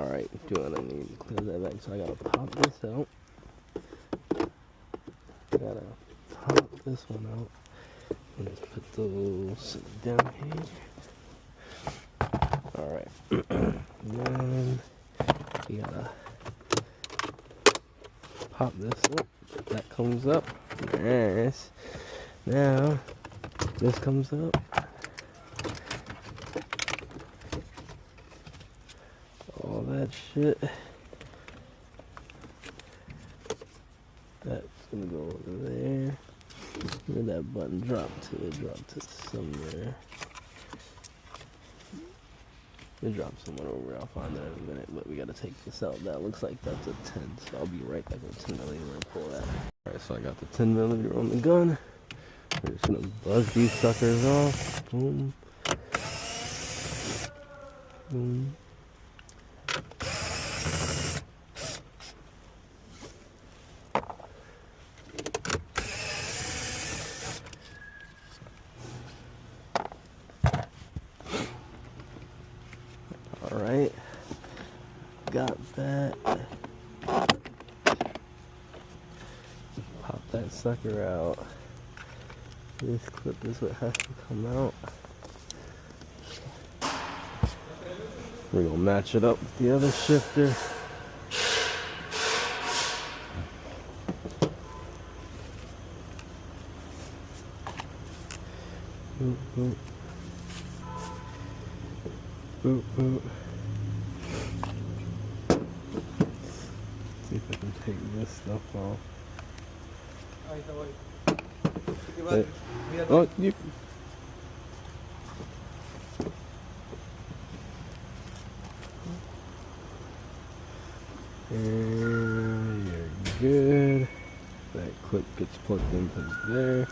Alright, doing I need to clear that back, so I gotta pop this out. Gotta pop this one out. And just put those down here. Alright. Then you gotta pop this up. That comes up. Nice. Now this comes up. All that shit. That's gonna go over there. Where that button dropped to? It dropped to somewhere. It dropped somewhere over. I'll find that in a minute. But we gotta take this out. That looks like that's a 10. So I'll be right back with 10 millimeter and pull that. Alright, so I got the 10 millimeter on the gun. We're just gonna buzz these suckers off. Boom. Boom. Alright, got that. Pop that sucker out. This clip is what has to come out. We're gonna match it up with the other shifter. Boop, boop. Boop, boop. See if I can take this stuff off. Hey. Oh, you. And you're good. That clip gets plugged into there.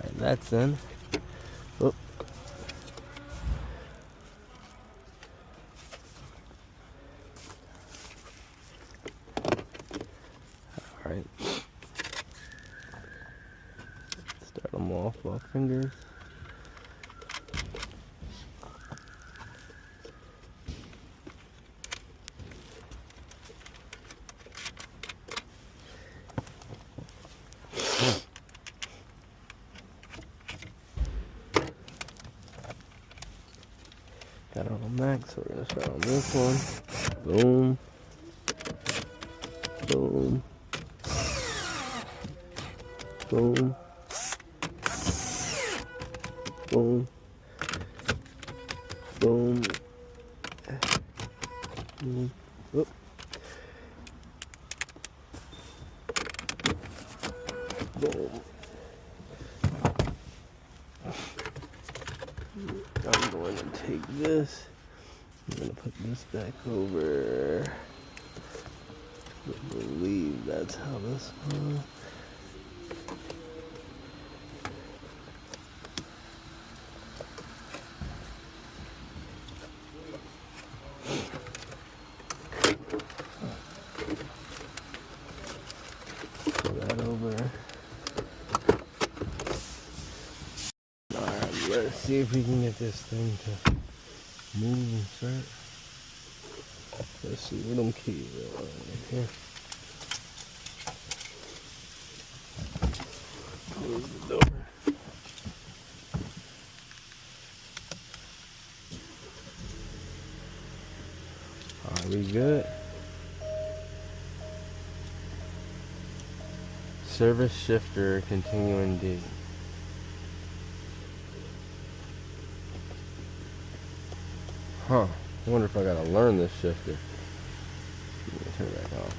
Alright, that's in. Oh. Alright. Start them off with fingers. Got it on max, so we're gonna start on this one. Boom. Boom. Boom. Boom. Boom. Boom. Oop. Boom. I'm going to take this. I'm going to put this back over. I believe that's how this goes. Put that over. Alright, let's see if we can get this thing to move and start. Let's see where them keys are right here. Close the door. Are we good? Service shifter, continuing D. Huh. I wonder if I gotta learn this shifter. Turn it back off.